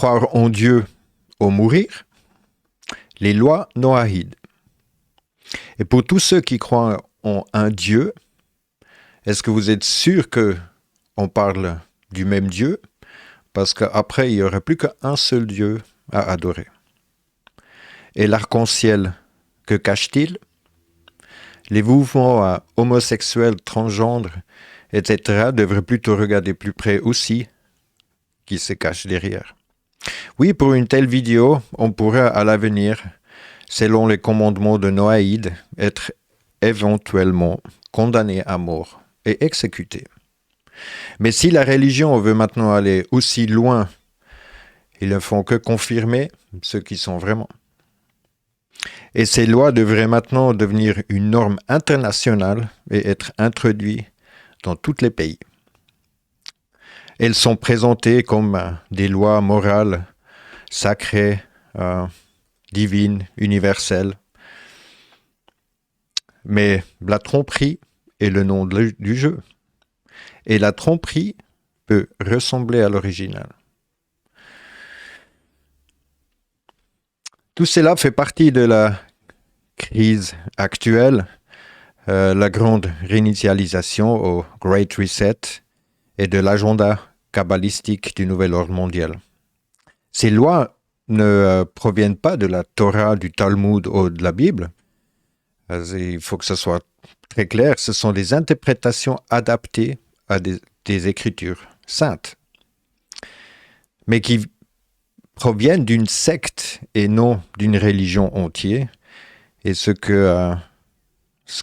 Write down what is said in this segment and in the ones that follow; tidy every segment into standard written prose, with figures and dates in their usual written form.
croire en Dieu ou mourir, les lois noahides. Et pour tous ceux qui croient en un Dieu, est-ce que vous êtes sûr qu'on parle du même Dieu? Parce qu'après, il n'y aurait plus qu'un seul Dieu à adorer. Et l'arc-en-ciel, que cache-t-il? Les mouvements homosexuels, transgendres, etc. devraient plutôt regarder plus près aussi qui se cache derrière. Oui, pour une telle vidéo, on pourrait à l'avenir, selon les commandements de Noaïd, être éventuellement condamné à mort et exécuté. Mais si la religion veut maintenant aller aussi loin, ils ne font que confirmer ce qu'ils sont vraiment. Et ces lois devraient maintenant devenir une norme internationale et être introduites dans tous les pays. Elles sont présentées comme des lois morales, sacrées, divines, universelles. Mais la tromperie est le nom du jeu. Et la tromperie peut ressembler à l'original. Tout cela fait partie de la crise actuelle, la grande réinitialisation au Great Reset et de l'agenda kabbalistique du nouvel ordre mondial. Ces lois ne proviennent pas de la Torah, du Talmud ou de la Bible. Il faut que ce soit très clair, ce sont des interprétations adaptées à des écritures saintes, mais qui proviennent d'une secte et non d'une religion entière. Et ce que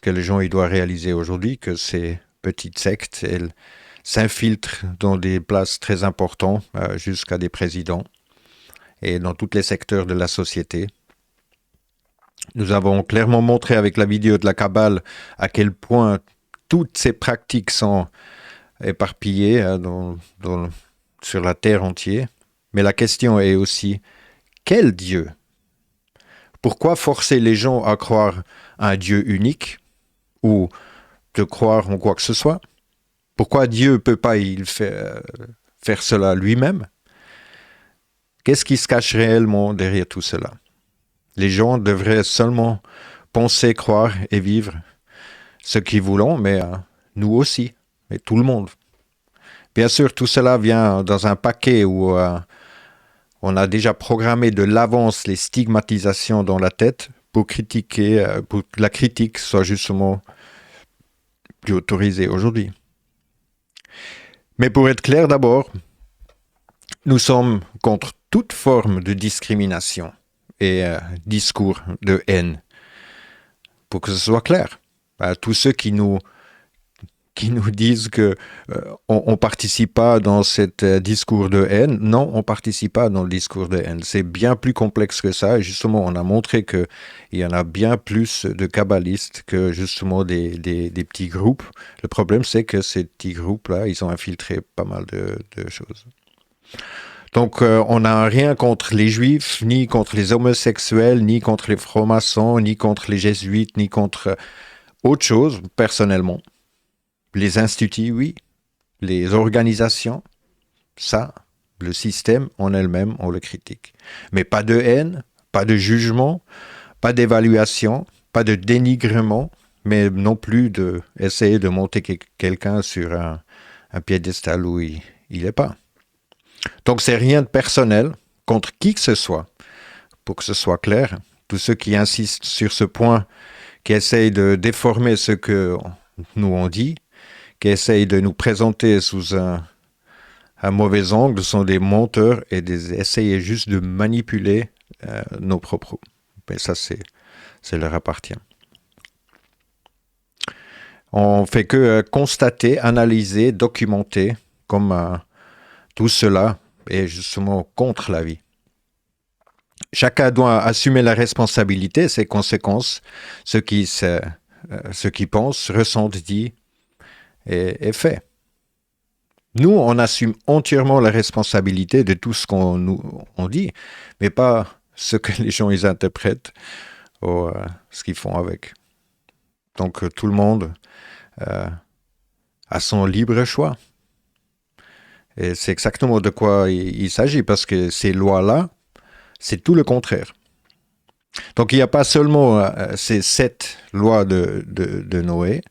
les gens ils doivent réaliser aujourd'hui, que ces petites sectes, elles s'infiltrent dans des places très importantes, jusqu'à des présidents, et dans tous les secteurs de la société. Nous avons clairement montré avec la vidéo de la Kabbale à quel point toutes ces pratiques sont éparpillées sur la terre entière. Mais la question est aussi, quel Dieu? Pourquoi forcer les gens à croire à un Dieu unique ou de croire en quoi que ce soit? Pourquoi Dieu ne peut pas faire cela lui-même? Qu'est-ce qui se cache réellement derrière tout cela? Les gens devraient seulement penser, croire et vivre ce qu'ils voulons, mais nous aussi, et tout le monde. Bien sûr, tout cela vient dans un paquet où on a déjà programmé de l'avance les stigmatisations dans la tête pour pour que la critique soit justement plus autorisée aujourd'hui. Mais pour être clair d'abord, nous sommes contre toute forme de discrimination et discours de haine. Pour que ce soit clair, tous ceux qui nous disent que on participe pas dans cet discours de haine, non, on participe pas dans le discours de haine. C'est bien plus complexe que ça. Et justement, on a montré qu'il y en a bien plus de kabbalistes que justement des petits groupes. Le problème, c'est que ces petits groupes-là, ils ont infiltré pas mal de choses. Donc, on n'a rien contre les juifs, ni contre les homosexuels, ni contre les francs-maçons, ni contre les jésuites, ni contre autre chose, personnellement. Les instituts, oui. Les organisations, ça, le système en elle-même, on le critique. Mais pas de haine, pas de jugement, pas d'évaluation, pas de dénigrement, mais non plus d'essayer de monter quelqu'un sur un piédestal où il n'est pas. Donc, c'est rien de personnel contre qui que ce soit. Pour que ce soit clair, tous ceux qui insistent sur ce point, qui essayent de déformer ce que nous on dit, qui essayent de nous présenter sous un mauvais angle, sont des menteurs et essayent juste de manipuler nos propos. Mais ça, c'est leur appartient. On fait que constater, analyser, documenter, comme tout cela est justement contre la vie. Chacun doit assumer la responsabilité, ses conséquences, ce qu'il pense, ressent, dit et fait. Nous, on assume entièrement la responsabilité de tout ce qu'on dit, mais pas ce que les gens ils interprètent ou ce qu'ils font avec. Donc tout le monde a son libre choix. Et c'est exactement de quoi il s'agit, parce que ces lois-là, c'est tout le contraire. Donc il n'y a pas seulement ces 7 lois de Noé,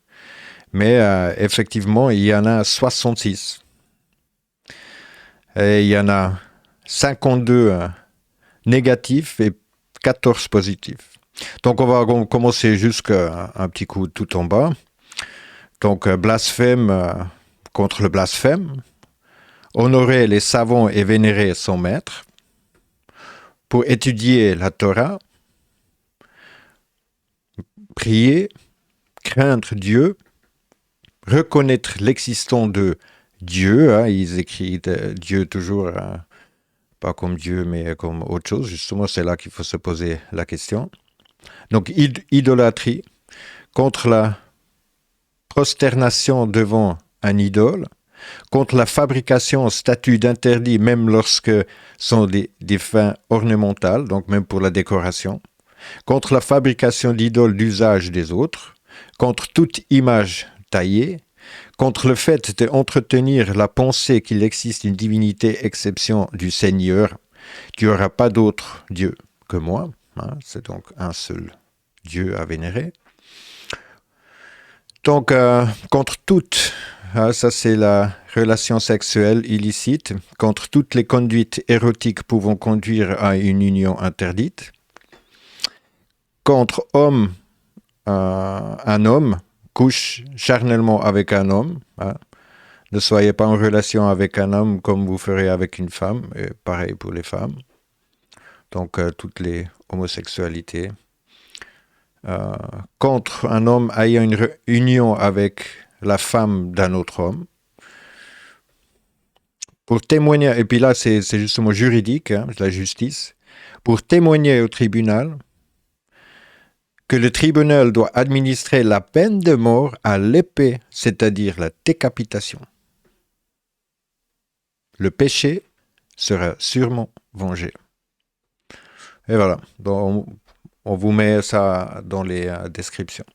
mais effectivement, il y en a 66. Et il y en a 52 négatifs et 14 positifs. Donc on va commencer jusqu'à un petit coup tout en bas. Donc blasphème contre le blasphème. Honorer les savants et vénérer son maître. Pour étudier la Torah. Prier. Craindre Dieu. Reconnaître l'existence de Dieu. Ils écrivent Dieu toujours, pas comme Dieu, mais comme autre chose. Justement, c'est là qu'il faut se poser la question. Donc, idolâtrie. Contre la prosternation devant un idole. Contre la fabrication en statut d'interdit, même lorsque sont des fins ornementales, donc même pour la décoration. Contre la fabrication d'idoles d'usage des autres. Contre toute image taillée. Contre le fait d'entretenir la pensée qu'il existe une divinité exception du Seigneur, qu'il n'y aura pas d'autre Dieu que moi. C'est donc un seul Dieu à vénérer. Donc, contre toute, ça c'est la relation sexuelle illicite, contre toutes les conduites érotiques pouvant conduire à une union interdite, contre un homme couche charnellement avec un homme. Ne soyez pas en relation avec un homme comme vous ferez avec une femme, et pareil pour les femmes. Donc, toutes les homosexualités. Contre un homme ayant une union avec la femme d'un autre homme. Pour témoigner, et puis là c'est justement juridique, la justice, pour témoigner au tribunal que le tribunal doit administrer la peine de mort à l'épée, c'est-à-dire la décapitation. Le péché sera sûrement vengé. Et voilà, donc on vous met ça dans les descriptions.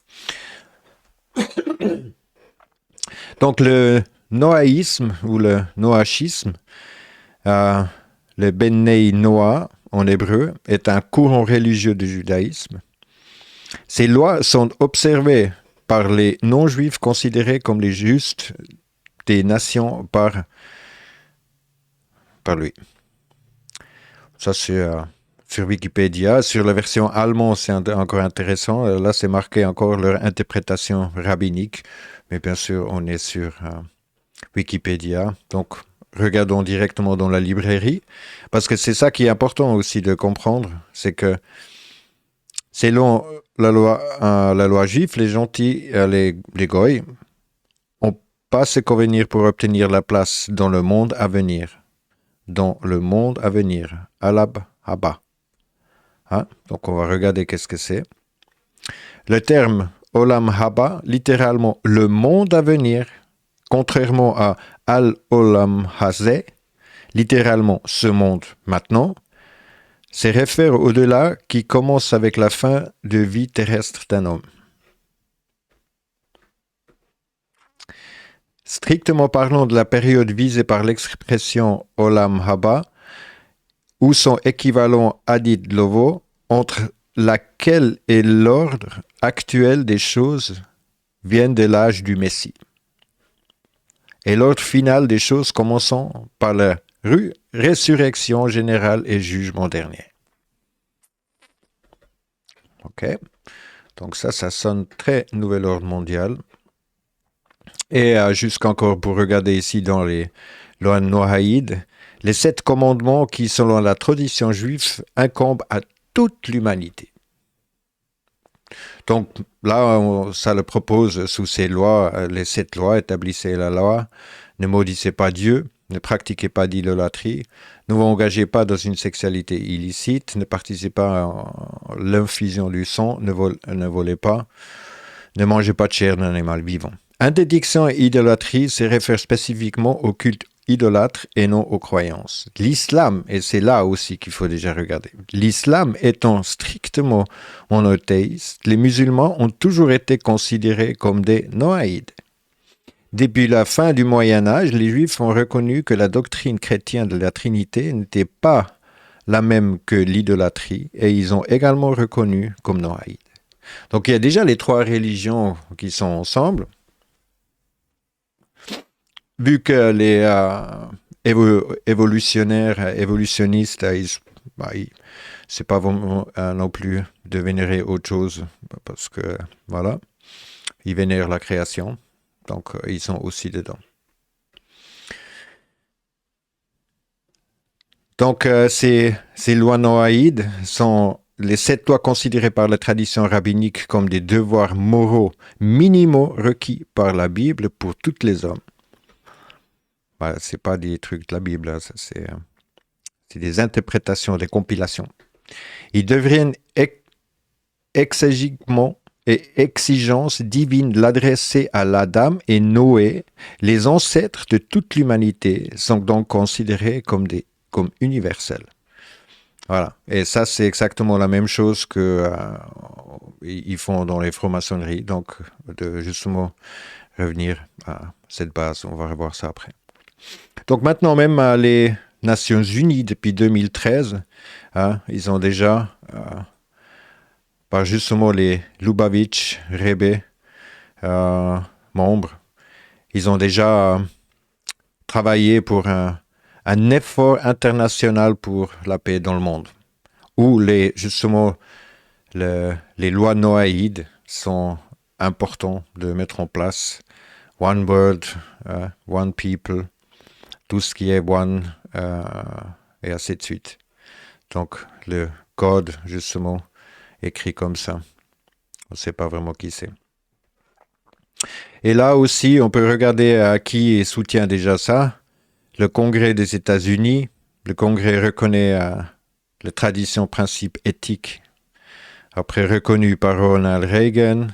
Donc le noaïsme ou le noachisme, le Bennei Noah en hébreu, est un courant religieux du judaïsme. Ces lois sont observées par les non-juifs considérés comme les justes des nations par lui. Ça c'est sur Wikipédia. Sur la version allemande, c'est encore intéressant. Là, c'est marqué encore leur interprétation rabbinique. Mais bien sûr, on est sur Wikipédia. Donc, regardons directement dans la librairie. Parce que c'est ça qui est important aussi de comprendre. C'est que selon la loi juive, les gentils, les goy, n'ont pas ce convenir pour obtenir la place dans le monde à venir. Dans le monde à venir. Alab Haba. Donc on va regarder qu'est-ce que c'est. Le terme Olam Haba, littéralement le monde à venir, contrairement à Al-Olam Hazeh, littéralement ce monde maintenant, se réfère au-delà qui commence avec la fin de vie terrestre d'un homme. Strictement parlant de la période visée par l'expression Olam Haba, ou son équivalent Adid Lovo, entre laquelle et l'ordre actuel des choses viennent de l'âge du Messie. Et l'ordre final des choses commençant par la résurrection générale et jugement dernier. Ok. Donc ça sonne très nouvel ordre mondial. Et jusqu'encore pour regarder ici dans les lois noaïdes, les 7 commandements qui, selon la tradition juive, incombent à toute l'humanité. Donc là, ça le propose sous ces lois, les 7 lois, établissez la loi, ne maudissez pas Dieu, ne pratiquez pas d'idolâtrie, ne vous engagez pas dans une sexualité illicite, ne participez pas à l'infusion du sang, ne volez pas, ne mangez pas de chair d'un animal vivant. Interdiction et idolâtrie se réfèrent spécifiquement au culte idolâtre et non aux croyances. L'islam, et c'est là aussi qu'il faut déjà regarder, l'islam étant strictement monothéiste, les musulmans ont toujours été considérés comme des noaïdes. Depuis la fin du Moyen Âge, les Juifs ont reconnu que la doctrine chrétienne de la Trinité n'était pas la même que l'idolâtrie, et ils ont également reconnu comme noaïdes. Donc il y a déjà les trois religions qui sont ensemble. Vu que les évolutionnistes, c'est pas vraiment non plus de vénérer autre chose, parce que voilà, ils vénèrent la création, donc ils sont aussi dedans. Donc ces lois noaïdes sont les 7 lois considérées par la tradition rabbinique comme des devoirs moraux minimaux requis par la Bible pour tous les hommes. Voilà, c'est pas des trucs de la Bible, hein, c'est des interprétations, des compilations. Ils deviennent exégiquement et exigences divines l'adresser à l'Adam et Noé, les ancêtres de toute l'humanité, sont donc considérés comme universels. Voilà. Et ça, c'est exactement la même chose que ils font dans les francs-maçonneries. Donc, de justement revenir à cette base, on va revoir ça après. Donc maintenant même les Nations Unies, depuis 2013, ils ont déjà, par justement les Lubavitch, Rebbe, membres, ils ont déjà travaillé pour un effort international pour la paix dans le monde, où justement les lois noaïdes sont importantes de mettre en place. One world, one people, tout ce qui est one, et ainsi de suite. Donc, le code, justement, écrit comme ça. On ne sait pas vraiment qui c'est. Et là aussi, on peut regarder qui soutient déjà ça. Le Congrès des États-Unis. Le Congrès reconnaît la tradition principe éthique, après reconnu par Ronald Reagan,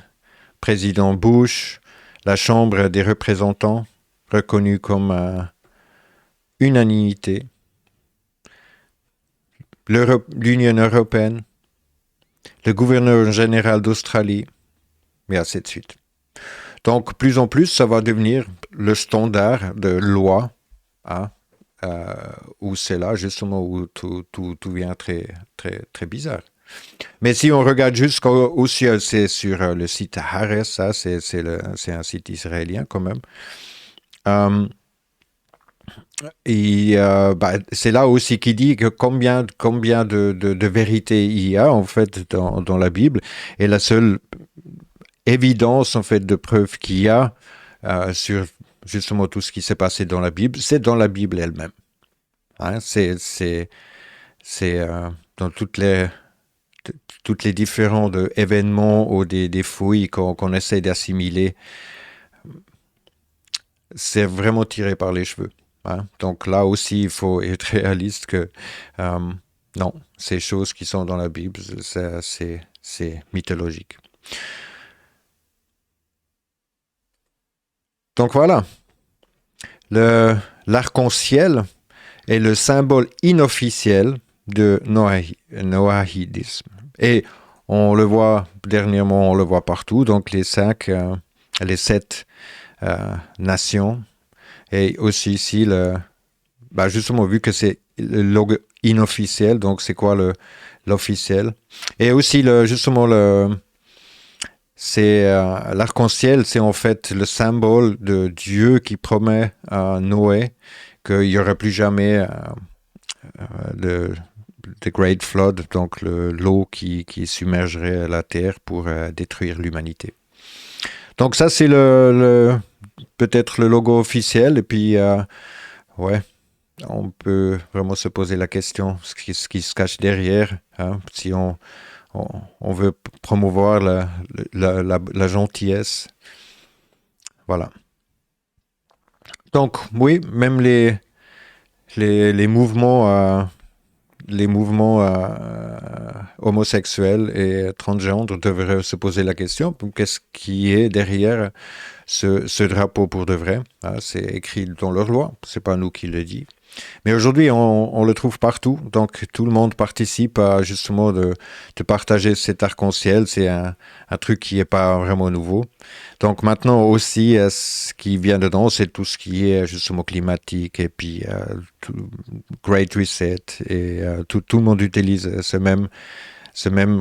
président Bush, la Chambre des représentants, reconnue comme unanimité, l'Union européenne, le gouverneur général d'Australie, et ainsi de suite. Donc, plus en plus, ça va devenir le standard de loi, où c'est là, justement, où tout devient très, très, très bizarre. Mais si on regarde jusqu'au ciel, c'est sur le site Haaretz, ça, c'est un site israélien quand même. Et c'est là aussi qu'il dit que combien de vérité il y a en fait dans la Bible, et la seule évidence en fait de preuve qu'il y a sur justement tout ce qui s'est passé dans la Bible, c'est dans la Bible elle-même. C'est dans toutes les différents événements ou des fouilles qu'on essaie d'assimiler, c'est vraiment tiré par les cheveux. Donc là aussi, il faut être réaliste que non, ces choses qui sont dans la Bible, c'est mythologique. Donc voilà, l'arc-en-ciel est le symbole inofficiel de noahidisme. Et on le voit dernièrement, on le voit partout, donc les 7 nations. Et aussi ici, justement, vu que c'est le logo inofficiel, donc c'est quoi l'officiel? Et aussi, c'est l'arc-en-ciel, c'est en fait le symbole de Dieu qui promet à Noé qu'il n'y aurait plus jamais le Great Flood, donc l'eau qui submergerait la terre pour détruire l'humanité. Donc ça, c'est peut-être le logo officiel. Et puis, on peut vraiment se poser la question, ce qui se cache derrière, si on veut promouvoir la gentillesse. Voilà. Donc, oui, même les mouvements homosexuels et transgenres devraient se poser la question, qu'est-ce qui est derrière ce drapeau pour de vrai? C'est écrit dans leur loi, c'est pas nous qui le dit. Mais aujourd'hui, on le trouve partout. Donc, tout le monde participe à justement de partager cet arc-en-ciel. C'est un truc qui n'est pas vraiment nouveau. Donc, maintenant aussi, ce qui vient dedans, c'est tout ce qui est justement climatique et puis Great Reset. Et tout le monde utilise ce même,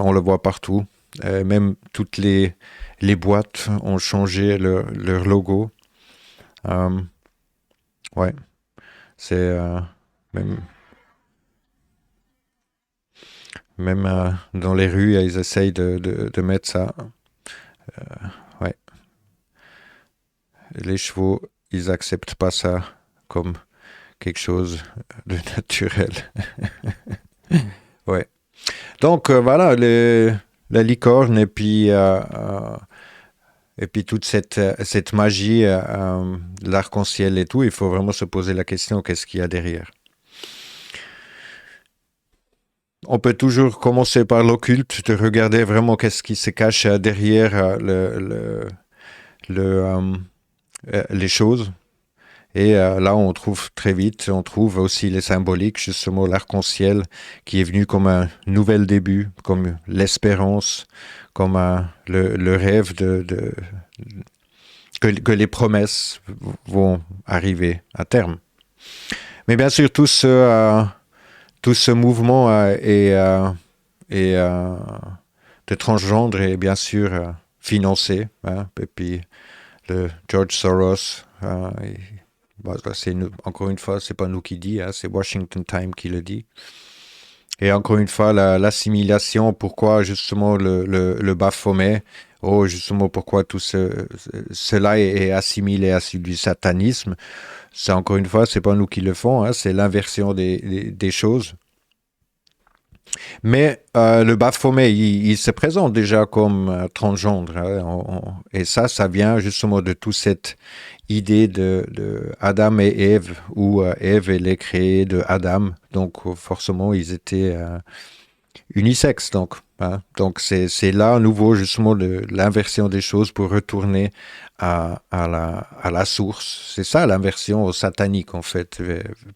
on le voit partout. Même toutes les boîtes ont changé leur logo. Euh, ouais, c'est même. Même dans les rues, ils essayent de mettre ça. Ouais. Les chevaux, ils acceptent pas ça comme quelque chose de naturel. Ouais. Donc voilà, la licorne et puis toute cette magie, l'arc-en-ciel et tout, il faut vraiment se poser la question, qu'est-ce qu'il y a derrière? On peut toujours commencer par l'occulte, de regarder vraiment qu'est-ce qui se cache derrière les choses. Et là, on trouve très vite, on trouve aussi les symboliques, justement l'arc-en-ciel qui est venu comme un nouvel début, comme l'espérance, comme le rêve que les promesses vont arriver à terme. Mais bien sûr, tout ce mouvement de transgendre est bien sûr financé. Hein, et puis le George Soros, encore une fois, c'est pas nous qui dit, hein, c'est Washington Times qui le dit. Et encore une fois, l'assimilation, pourquoi justement le Baphomet, justement pourquoi tout cela est assimilé à du satanisme. C'est encore une fois, c'est pas nous qui le font, hein, c'est l'inversion des choses. Mais le Baphomet, il se présente déjà comme transgendre. Hein, et ça vient justement de toute cette idée de Adam et Ève, où Ève, elle est créée de Adam. Donc forcément, ils étaient unisexes. Donc c'est là à nouveau justement l'inversion des choses pour retourner à la source. C'est ça l'inversion satanique en fait,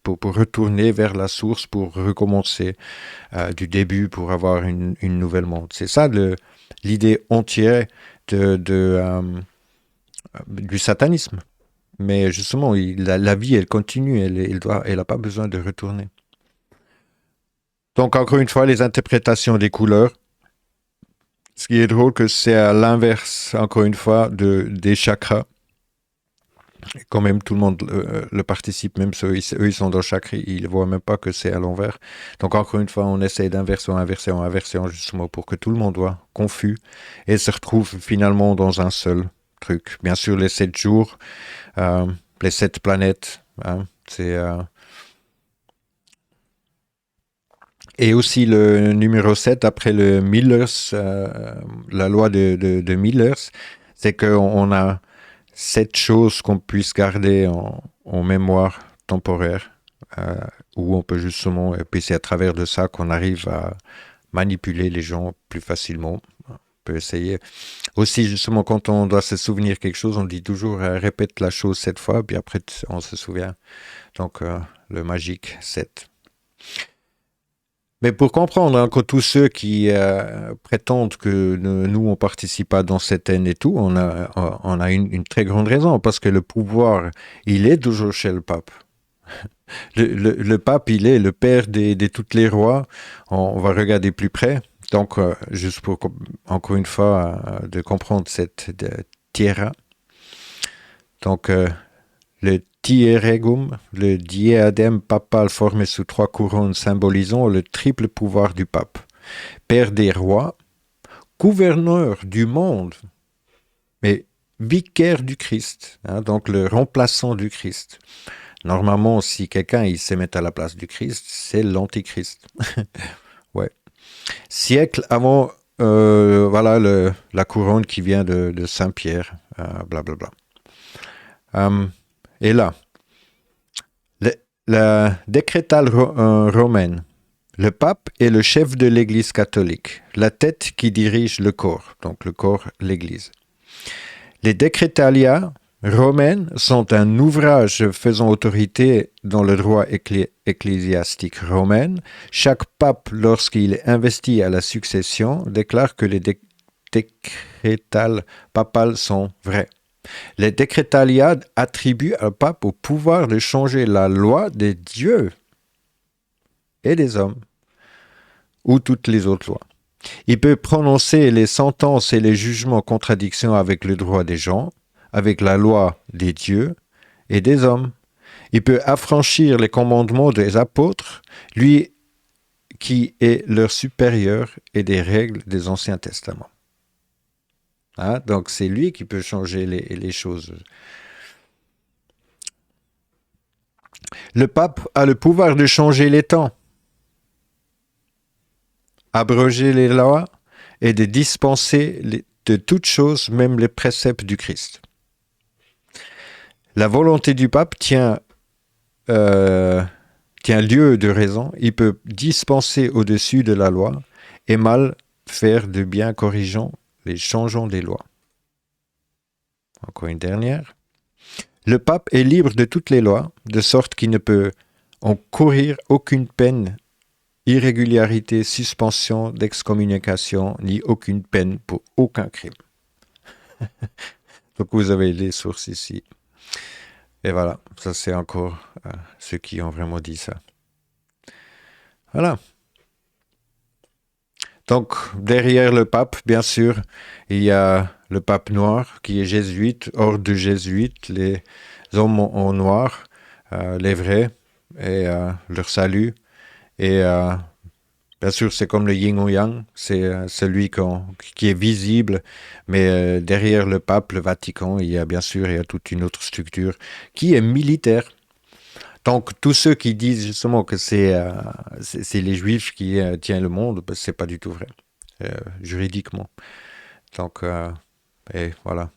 pour retourner vers la source, pour recommencer du début, pour avoir une nouvelle monde. C'est ça l'idée entière du satanisme. Mais justement, la vie, elle continue, elle n'a pas besoin de retourner. Donc encore une fois, les interprétations des couleurs. Ce qui est drôle, que c'est à l'inverse, encore une fois, des chakras. Et quand même, tout le monde le participe, même eux, ils sont dans le chakra, ils ne voient même pas que c'est à l'envers. Donc encore une fois, on essaie d'inversion, inversion, inversion, justement pour que tout le monde soit confus et se retrouve finalement dans un seul truc. Bien sûr, les 7 jours, les 7 planètes, hein, et aussi le numéro 7, après le Millers, la loi de Millers, c'est qu'on a 7 choses qu'on puisse garder en mémoire temporaire, où on peut justement, et puis c'est à travers de ça qu'on arrive à manipuler les gens plus facilement. On peut essayer. Aussi, justement, quand on doit se souvenir quelque chose, on dit toujours répète la chose 7 fois, puis après on se souvient. Donc, le magique 7. Mais pour comprendre que tous ceux qui prétendent que nous, on participe pas dans cette haine et tout, on a une très grande raison, parce que le pouvoir, il est toujours chez le pape. Le pape, il est le père de tous les rois. On va regarder plus près. Donc, juste pour, encore une fois, de comprendre cette tierra. Donc, le tierregum, le diadème papal formé sous 3 couronnes symbolisant le triple pouvoir du pape. Père des rois, gouverneur du monde, mais vicaire du Christ, hein, donc le remplaçant du Christ. Normalement, si quelqu'un il se met à la place du Christ, c'est l'antichrist. Ouais. Siècle avant, voilà la couronne qui vient de Saint-Pierre, blablabla. Et là, la décrétale romaine, le pape est le chef de l'Église catholique, la tête qui dirige le corps, donc le corps, l'Église. Les décrétalia, romaines sont un ouvrage faisant autorité dans le droit ecclésiastique romain. Chaque pape, lorsqu'il est investi à la succession, déclare que les décrétales papales sont vraies. Les décrétalia attribuent au pape au pouvoir de changer la loi des dieux et des hommes, ou toutes les autres lois. Il peut prononcer les sentences et les jugements en contradiction avec le droit des gens, avec la loi des dieux et des hommes. Il peut affranchir les commandements des apôtres, lui qui est leur supérieur, et des règles des Anciens Testaments. Hein? Donc c'est lui qui peut changer les choses. Le pape a le pouvoir de changer les temps, abroger les lois et de dispenser de toutes choses, même les préceptes du Christ. La volonté du pape tient lieu de raison. Il peut dispenser au-dessus de la loi et mal faire de bien corrigeant les changeants des lois. Encore une dernière. Le pape est libre de toutes les lois, de sorte qu'il ne peut encourir aucune peine, irrégularité, suspension d'excommunication, ni aucune peine pour aucun crime. Donc vous avez les sources ici. Et voilà, ça c'est encore ceux qui ont vraiment dit ça. Voilà. Donc derrière le pape, bien sûr, il y a le pape noir qui est jésuite, ordre de jésuites, les hommes en noir, les vrais, et leur salut. Et bien sûr, c'est comme le yin ou yang, c'est celui qui est visible, mais derrière le pape, le Vatican, il y a toute une autre structure qui est militaire. Donc tous ceux qui disent justement que c'est les Juifs qui tiennent le monde, ben, c'est pas du tout vrai, juridiquement. Donc et voilà,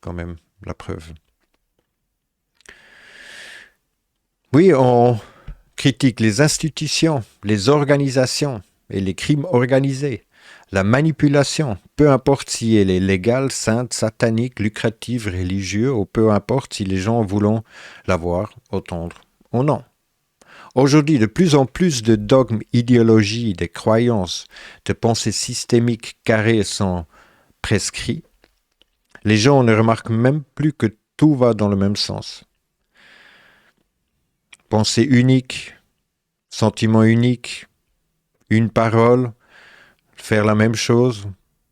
quand même la preuve. Oui, on critique les institutions, les organisations et les crimes organisés. La manipulation, peu importe si elle est légale, sainte, satanique, lucrative, religieuse, ou peu importe si les gens voulont la voir, entendre ou non. Aujourd'hui, de plus en plus de dogmes, idéologies, de croyances, de pensées systémiques carrées sont prescrits. Les gens ne remarquent même plus que tout va dans le même sens. Pensée unique, sentiment unique, une parole, faire la même chose,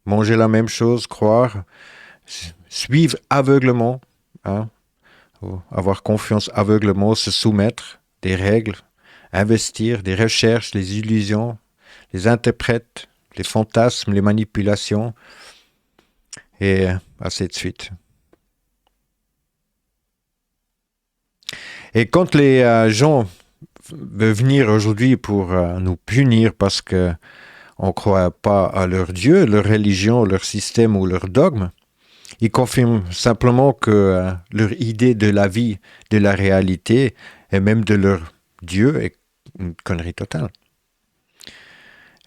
manger la même chose, croire, suivre aveuglement, hein, avoir confiance aveuglement, se soumettre des règles, investir, des recherches, les illusions, les interprètes, les fantasmes, les manipulations, et ainsi de suite. Et quand les gens veulent venir aujourd'hui pour nous punir parce que on ne croit pas à leur Dieu, leur religion, leur système ou leur dogme, ils confirment simplement que leur idée de la vie, de la réalité et même de leur Dieu est une connerie totale.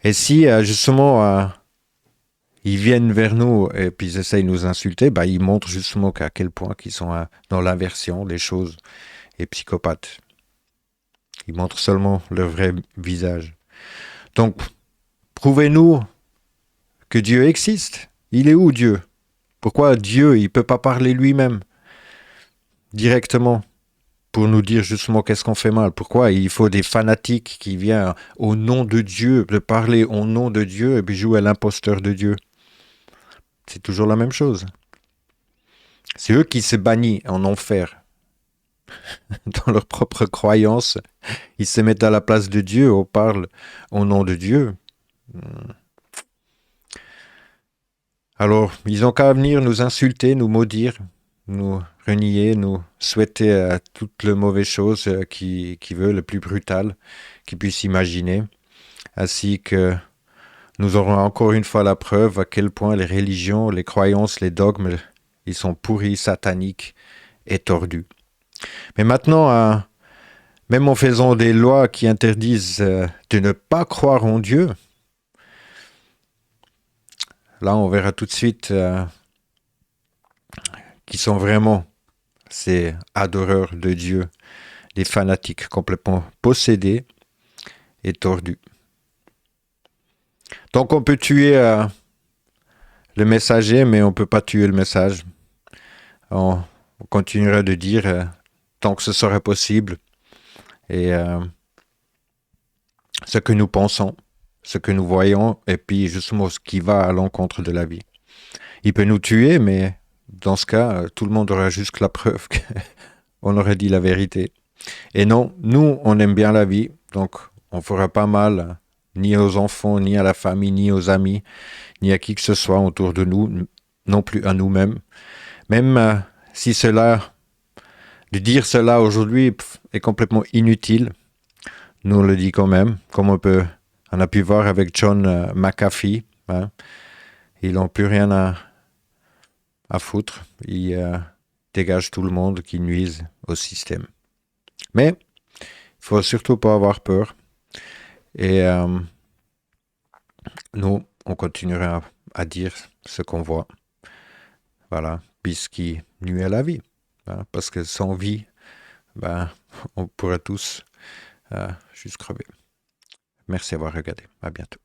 Et si justement ils viennent vers nous et puis ils essayent de nous insulter, bah, ils montrent justement qu'à quel point ils sont dans l'inversion des choses et psychopathes. Ils montrent seulement leur vrai visage. Donc, prouvez-nous que Dieu existe. Il est où Dieu? Pourquoi Dieu, il ne peut pas parler lui-même directement pour nous dire justement qu'est-ce qu'on fait mal? Pourquoi il faut des fanatiques qui viennent au nom de Dieu, de parler au nom de Dieu et puis jouer à l'imposteur de Dieu? C'est toujours la même chose. C'est eux qui se bannissent en enfer. Dans leur propre croyance, ils se mettent à la place de Dieu, on parle au nom de Dieu. Alors, ils n'ont qu'à venir nous insulter, nous maudire, nous renier, nous souhaiter toutes les mauvaises choses qu'ils veulent, le plus brutal qu'ils puissent imaginer, ainsi que nous aurons encore une fois la preuve à quel point les religions, les croyances, les dogmes, ils sont pourris, sataniques et tordus. Mais maintenant, même en faisant des lois qui interdisent de ne pas croire en Dieu, là on verra tout de suite qui sont vraiment ces adoreurs de Dieu, des fanatiques complètement possédés et tordus. Donc on peut tuer le messager, mais on ne peut pas tuer le message. On continuera de dire tant que ce sera possible et ce que nous pensons, ce que nous voyons, et puis justement ce qui va à l'encontre de la vie. Il peut nous tuer, mais dans ce cas, tout le monde aura juste la preuve qu'on aurait dit la vérité. Et non, nous, on aime bien la vie, donc on ne fera pas mal ni aux enfants, ni à la famille, ni aux amis, ni à qui que ce soit autour de nous, non plus à nous-mêmes. Même si de dire cela aujourd'hui est complètement inutile, nous on le dit quand même, comme on a pu voir avec John McAfee. Hein, ils n'ont plus rien à foutre. Ils dégagent tout le monde qui nuise au système. Mais il faut surtout pas avoir peur. Et nous, on continuera à dire ce qu'on voit. Voilà, puis ce qui nuit à la vie. Hein, parce que sans vie, on pourrait tous juste crever. Merci d'avoir regardé. À bientôt.